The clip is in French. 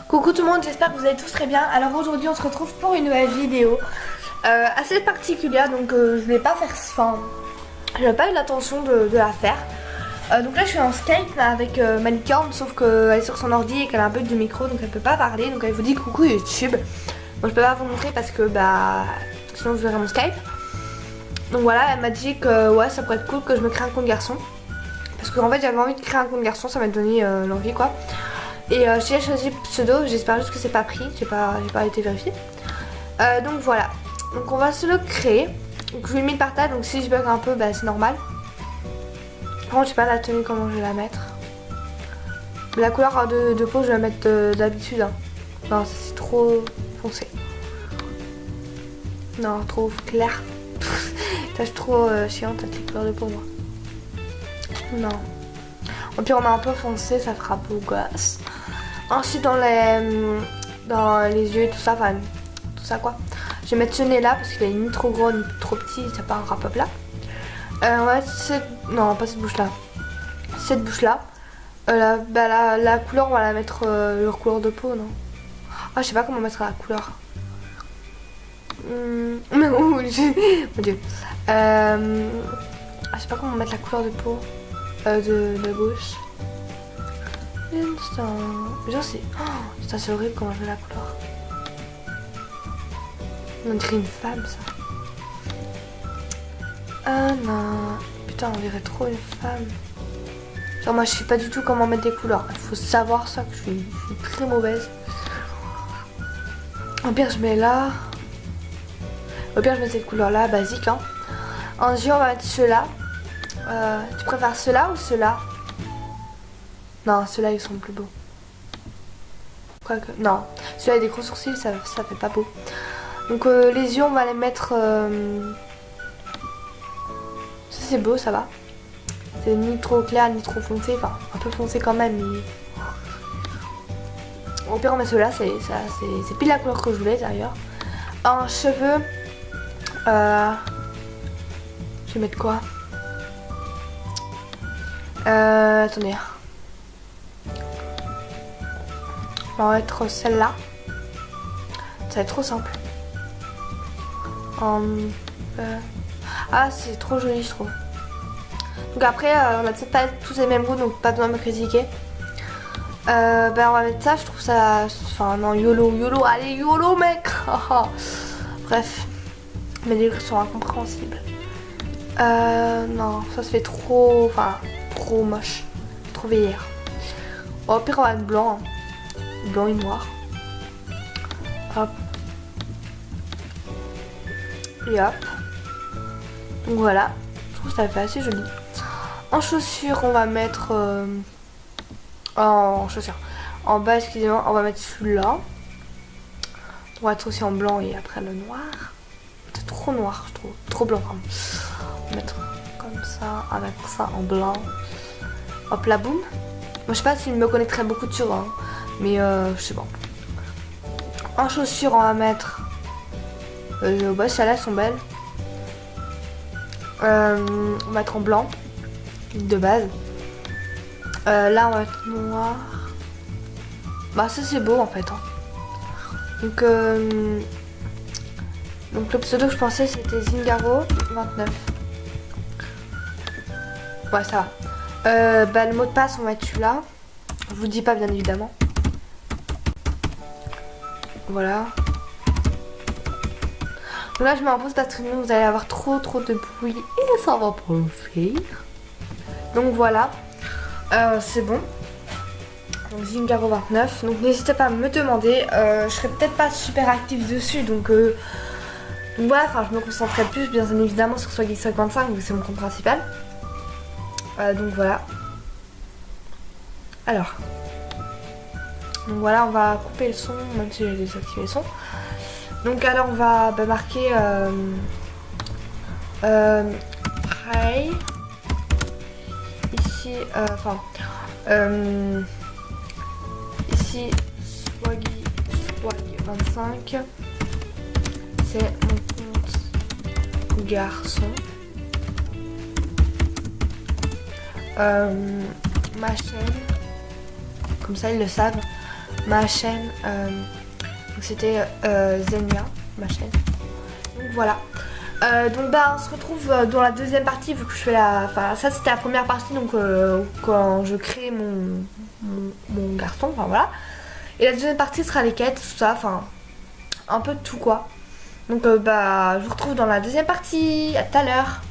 Coucou tout le monde, j'espère que vous allez tous très bien. Alors aujourd'hui on se retrouve pour une nouvelle vidéo assez particulière, donc je vais pas faire, enfin, j'avais pas eu l'intention de la faire. Donc là je suis en Skype là, avec ma licorne, sauf qu'elle est sur son ordi et qu'elle a un bug du micro, donc elle peut pas parler, donc elle vous dit coucou YouTube. Bon, je peux pas vous montrer parce que sinon je verrai mon Skype. Donc voilà, elle m'a dit que ouais, ça pourrait être cool que je me crée un compte garçon, parce qu'en fait j'avais envie de créer un compte garçon, ça m'a donné l'envie quoi. Et j'ai choisi pseudo, j'espère juste que c'est pas pris, j'ai pas été vérifié. Donc voilà, donc on va se le créer. Donc je lui ai mis le partage, donc si je bug un peu, c'est normal. Par contre je sais pas la tenue comment je vais la mettre. La couleur de peau je vais la mettre d'habitude. Hein. Non, ça c'est trop foncé. Non, trop clair. Ça je suis trop chiante avec les couleurs de peau moi. Non. Au pire on met un peu foncé, ça fera beau gosse. Ensuite dans les yeux et tout ça, enfin tout ça quoi. Je vais mettre ce nez là parce qu'il est ni trop gros ni trop petit, c'est pas un wrap up là. Ouais, non pas cette bouche là. Cette bouche là. La couleur on va la mettre leur couleur de peau non. Ah je sais pas comment mettre la couleur. Mais oh, mon dieu. Je sais pas comment mettre la couleur de peau de gauche. Genre c'est... Oh, putain c'est horrible comment je mets la couleur. On dirait une femme ça. Ah non. Putain on dirait trop une femme. Genre moi je sais pas du tout comment mettre des couleurs. Il faut savoir ça que je suis très mauvaise. Au pire je mets là. Au pire je mets cette couleur là, basique hein. En yeux on va mettre ceux-là. Tu préfères ceux-là ou ceux-là? Non, ceux-là ils sont plus beaux. Quoique, non. Ceux-là avec des gros sourcils, ça fait pas beau. Donc les yeux, on va les mettre... Ça c'est beau, ça va. C'est ni trop clair, ni trop foncé. Enfin, un peu foncé quand même. Mais... Au pire, on met ceux-là. C'est pile la couleur que je voulais d'ailleurs. En cheveux... Je vais mettre quoi? Attendez. On va mettre celle-là. Ça va être trop simple. Ah, c'est trop joli, je trouve. Donc après, on a peut-être pas tous les mêmes goûts, donc pas besoin de me critiquer. On va mettre ça, je trouve ça... Enfin, non, YOLO, allez, YOLO, mec. Bref. Mes livres sont incompréhensibles. Non, ça se fait trop... Enfin, trop moche. Trop vieillard. Au pire, on va mettre blanc. Hein. Blanc et noir. Hop. Et hop. Donc voilà. Je trouve que ça fait assez joli. En chaussures, on va mettre... En chaussures. En bas, excusez-moi, on va mettre celui-là. On va être aussi en blanc et après le noir. C'est trop noir, je trouve. Trop blanc, pardon. On va mettre comme ça, avec ça en blanc. Hop là, boum. Moi, je sais pas s'il me connaîtrait beaucoup dessus, hein. Mais je sais pas. En chaussures on va mettre celles-là elles sont belles. On va mettre en blanc de base. Là on va mettre noir. Ça c'est beau en fait hein. Donc le pseudo que je pensais c'était Zingaro 29. Ouais ça va. Le mot de passe on va mettre celui-là. Je vous dis pas bien évidemment. Voilà. Donc là je me repose parce que sinon vous allez avoir trop de bruit et ça va pas le faire. Donc voilà. C'est bon. Donc Zingaro 29. Donc n'hésitez pas à me demander. Je serai peut-être pas super active dessus. Donc voilà, enfin je me concentrerai plus bien évidemment sur Swaggy 55 vu que c'est mon compte principal. Donc voilà. Alors. Donc voilà, on va couper le son, même si j'ai désactivé le son. Donc alors on va marquer Hi. Ici, ici Swaggy 25. C'est mon compte garçon. Ma chaîne, comme ça ils le savent. ma chaîne. Donc c'était Zenia, ma chaîne. Donc voilà. Donc bah on se retrouve dans la deuxième partie vu que je fais la... Enfin ça c'était la première partie donc quand je crée mon garçon, enfin voilà. Et la deuxième partie sera les quêtes, tout ça, enfin un peu de tout quoi. Donc bah je vous retrouve dans la deuxième partie, à tout à l'heure.